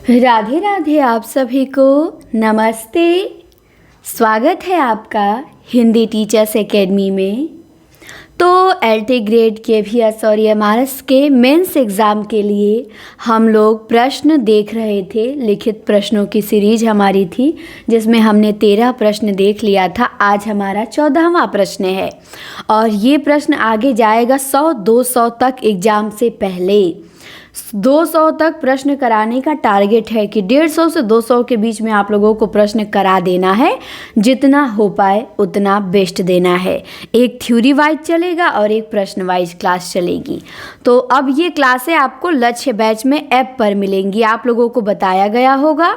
राधे राधे आप सभी को नमस्ते। स्वागत है आपका हिंदी टीचर्स एकेडमी में। तो एलटी ग्रेड के VS और MRS के मेंस एग्ज़ाम के लिए हम लोग प्रश्न देख रहे थे। लिखित प्रश्नों की सीरीज हमारी थी जिसमें हमने 13 प्रश्न देख लिया था। आज हमारा 14वां प्रश्न है और ये प्रश्न आगे जाएगा 100-200 तक एग्ज़ाम से पहले। 200 तक प्रश्न कराने का टारगेट है कि 150 से 200 के बीच में आप लोगों को प्रश्न करा देना है। जितना हो पाए उतना बेस्ट देना है। एक थ्योरी वाइज चलेगा और एक प्रश्न वाइज क्लास चलेगी। तो अब ये क्लासें आपको लक्ष्य बैच में ऐप पर मिलेंगी। आप लोगों को बताया गया होगा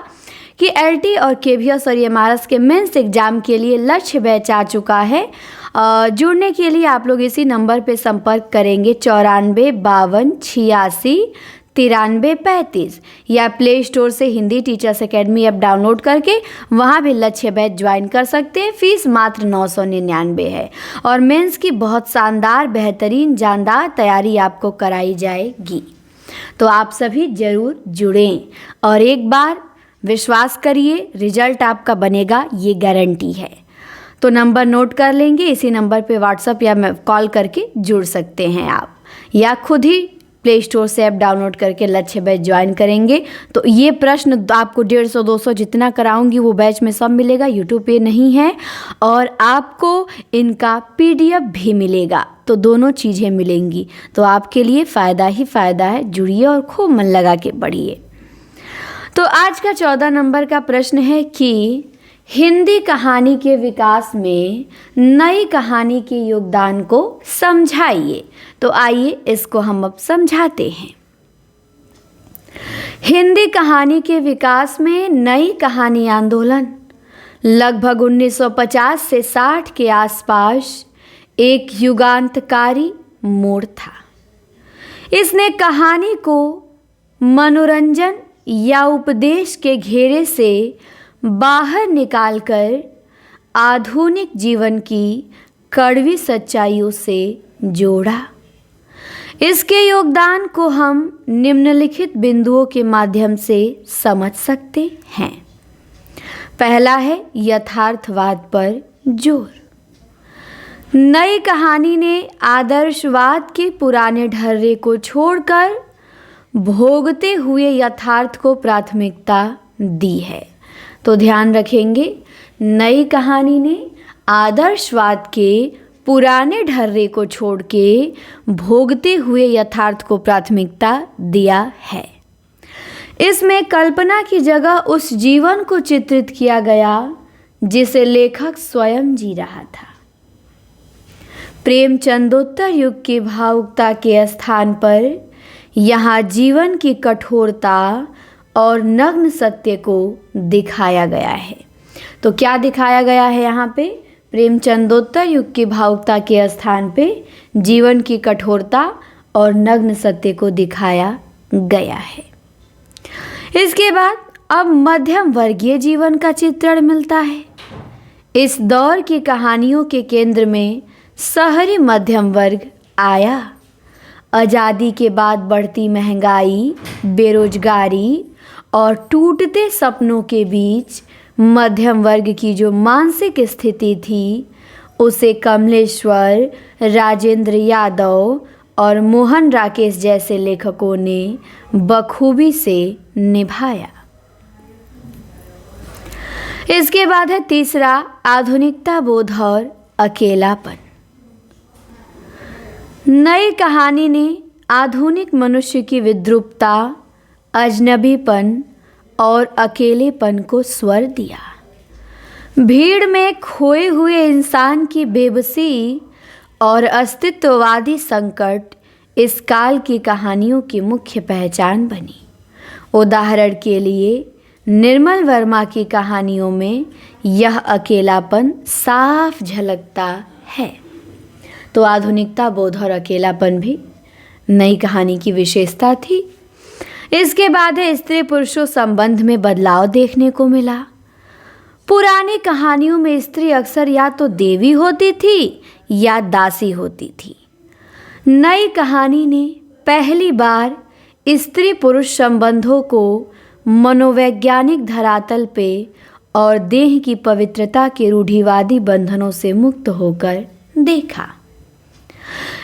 कि एलटी और KVS और MRS के मेंस एग्ज़ाम के लिए लक्ष्य बैच आ चुका है। जुड़ने के लिए आप लोग इसी नंबर पे संपर्क करेंगे 94 52 86 93 35 या प्ले स्टोर से Hindi teachers academy app download करके वहाँ भी लक्ष्य बैच ज्वाइन कर सकते हैं। फीस मात्र 999 है और मेंस की बहुत शानदार बेहतरीन जानदार तैयारी आपको कराई जाएगी। तो आप सभी ज़रूर जुड़ें और एक बार विश्वास करिए रिजल्ट आपका बनेगा, ये गारंटी है। तो नंबर नोट कर लेंगे, इसी नंबर पे व्हाट्सअप या कॉल करके जुड़ सकते हैं आप, या खुद ही प्ले स्टोर से ऐप डाउनलोड करके लक्ष्य बैच ज्वाइन करेंगे। तो ये प्रश्न आपको 150-200 जितना कराऊंगी वो बैच में सब मिलेगा, यूट्यूब पे नहीं है। और आपको इनका PDF भी मिलेगा, तो दोनों चीज़ें मिलेंगी। तो आपके लिए फ़ायदा ही फ़ायदा है। जुड़िए और खूब मन लगा के पढ़िए। तो आज का 14 नंबर का प्रश्न है कि हिंदी कहानी के विकास में नई कहानी के योगदान को समझाइए। तो आइए इसको हम अब समझाते हैं। हिंदी कहानी के विकास में नई कहानी आंदोलन लगभग 1950 से 60 के आसपास एक युगांतकारी मोड़ था। इसने कहानी को मनोरंजन या उपदेश के घेरे से बाहर निकालकर आधुनिक जीवन की कड़वी सच्चाइयों से जोड़ा। इसके योगदान को हम निम्नलिखित बिंदुओं के माध्यम से समझ सकते हैं। पहला है यथार्थवाद पर जोर। नई कहानी ने आदर्शवाद के पुराने ढर्रे को छोड़कर भोगते हुए यथार्थ को प्राथमिकता दी है। तो ध्यान रखेंगे, नई कहानी ने आदर्शवाद के पुराने ढर्रे को छोड़ के भोगते हुए यथार्थ को प्राथमिकता दिया है। इसमें कल्पना की जगह उस जीवन को चित्रित किया गया जिसे लेखक स्वयं जी रहा था। प्रेमचंदोत्तर युग की भावुकता के स्थान पर यहाँ जीवन की कठोरता और नग्न सत्य को दिखाया गया है। तो क्या दिखाया गया है यहाँ पे? प्रेमचंदोत्तर युग की भावुकता के स्थान पे जीवन की कठोरता और नग्न सत्य को दिखाया गया है। इसके बाद अब मध्यम वर्गीय जीवन का चित्रण मिलता है। इस दौर की कहानियों के केंद्र में शहरी मध्यम वर्ग आया। आज़ादी के बाद बढ़ती महंगाई, बेरोजगारी और टूटते सपनों के बीच मध्यम वर्ग की जो मानसिक स्थिति थी उसे कमलेश्वर, राजेंद्र यादव और मोहन राकेश जैसे लेखकों ने बखूबी से निभाया। इसके बाद है तीसरा आधुनिकता बोध और अकेलापन। नई कहानी ने आधुनिक मनुष्य की विद्रूपता, अजनबीपन और अकेलेपन को स्वर दिया। भीड़ में खोए हुए इंसान की बेबसी और अस्तित्ववादी संकट इस काल की कहानियों की मुख्य पहचान बनी। उदाहरण के लिए निर्मल वर्मा की कहानियों में यह अकेलापन साफ झलकता है। तो आधुनिकता बोध और अकेलापन भी नई कहानी की विशेषता थी। इसके बाद है स्त्री पुरुषों संबंध में बदलाव देखने को मिला। पुरानी कहानियों में स्त्री अक्सर या तो देवी होती थी या दासी होती थी। नई कहानी ने पहली बार स्त्री पुरुष संबंधों को मनोवैज्ञानिक धरातल पे और देह की पवित्रता के रूढ़िवादी बंधनों से मुक्त होकर देखा।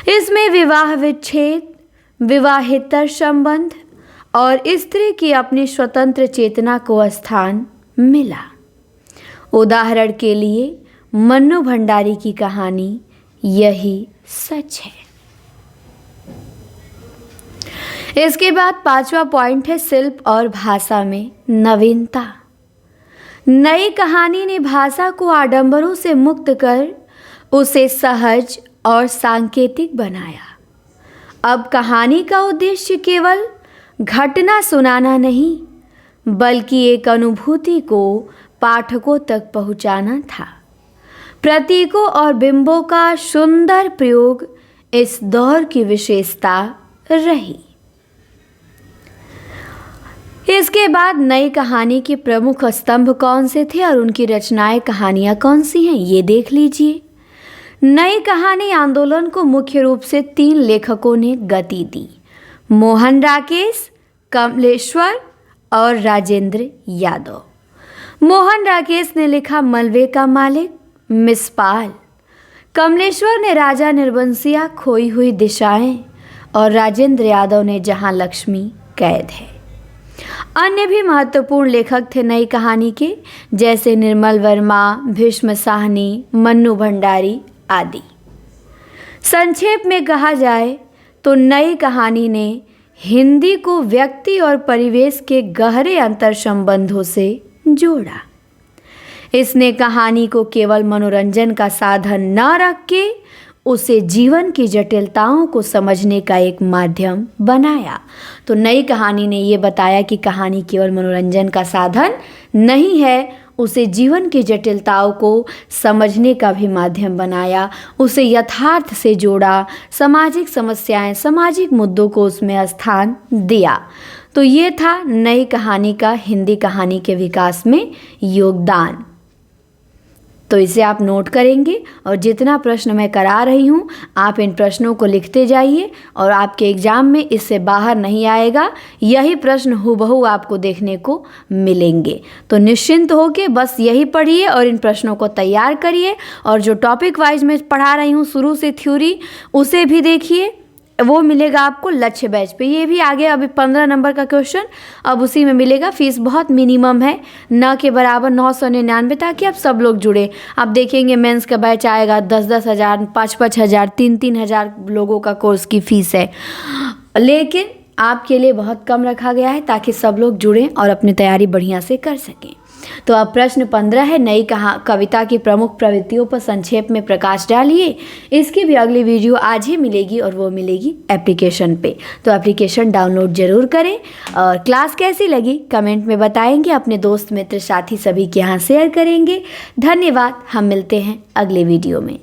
इसमें विवाह विच्छेद, विवाहेतर संबंध और स्त्री की अपनी स्वतंत्र चेतना को स्थान मिला। उदाहरण के लिए मन्नू भंडारी की कहानी यही सच है। इसके बाद 5वां पॉइंट है शिल्प और भाषा में नवीनता। नई कहानी ने भाषा को आडंबरों से मुक्त कर उसे सहज और सांकेतिक बनाया। अब कहानी का उद्देश्य केवल घटना सुनाना नहीं, बल्कि एक अनुभूति को पाठकों तक पहुंचाना था। प्रतीकों और बिंबों का सुंदर प्रयोग इस दौर की विशेषता रही। इसके बाद नई कहानी के प्रमुख स्तंभ कौन से थे और उनकी रचनाएं कहानियां कौन सी हैं, ये देख लीजिए। नई कहानी आंदोलन को मुख्य रूप से 3 लेखकों ने गति दी: मोहन राकेश, कमलेश्वर और राजेंद्र यादव। मोहन राकेश ने लिखा मलबे का मालिक, मिस पाल। कमलेश्वर ने राजा निर्बंसिया, खोई हुई दिशाएं और राजेंद्र यादव ने जहां लक्ष्मी कैद है। अन्य भी महत्वपूर्ण लेखक थे नई कहानी के, जैसे निर्मल वर्मा, भीष्म साहनी, मन्नू भंडारी आदि। संक्षेप में कहा जाए तो नई कहानी ने हिंदी को व्यक्ति और परिवेश के गहरे अंतर संबंधों से जोड़ा। इसने कहानी को केवल मनोरंजन का साधन न रख के उसे जीवन की जटिलताओं को समझने का एक माध्यम बनाया। तो नई कहानी ने ये बताया कि कहानी केवल मनोरंजन का साधन नहीं है, उसे जीवन की जटिलताओं को समझने का भी माध्यम बनाया, उसे यथार्थ से जोड़ा, सामाजिक समस्याएं, सामाजिक मुद्दों को उसमें स्थान दिया। तो ये था नई कहानी का हिंदी कहानी के विकास में योगदान। तो इसे आप नोट करेंगे और जितना प्रश्न मैं करा रही हूँ आप इन प्रश्नों को लिखते जाइए और आपके एग्ज़ाम में इससे बाहर नहीं आएगा, यही प्रश्न हूबहू आपको देखने को मिलेंगे। तो निश्चिंत होके बस यही पढ़िए और इन प्रश्नों को तैयार करिए। और जो टॉपिक वाइज मैं पढ़ा रही हूँ शुरू से थ्योरी, उसे भी देखिए, वो मिलेगा आपको लक्ष्य बैच पे। ये भी आगे अभी 15 नंबर का क्वेश्चन अब उसी में मिलेगा। फीस बहुत मिनिमम है, न के बराबर 999, ताकि आप सब लोग जुड़े। आप देखेंगे मेंस का बैच आएगा 10-10 हज़ार, 5-5 हज़ार, 3-3 हज़ार लोगों का कोर्स की फ़ीस है, लेकिन आपके लिए बहुत कम रखा गया है ताकि सब लोग जुड़ें और अपनी तैयारी बढ़िया से कर सकें। तो अब प्रश्न 15 है, नई कविता की प्रमुख प्रवृत्तियों पर संक्षेप में प्रकाश डालिए। इसकी भी अगली वीडियो आज ही मिलेगी और वो मिलेगी एप्लीकेशन पे। तो एप्लीकेशन डाउनलोड जरूर करें और क्लास कैसी लगी कमेंट में बताएंगे, अपने दोस्त मित्र साथी सभी के यहाँ शेयर करेंगे। धन्यवाद, हम मिलते हैं अगले वीडियो में।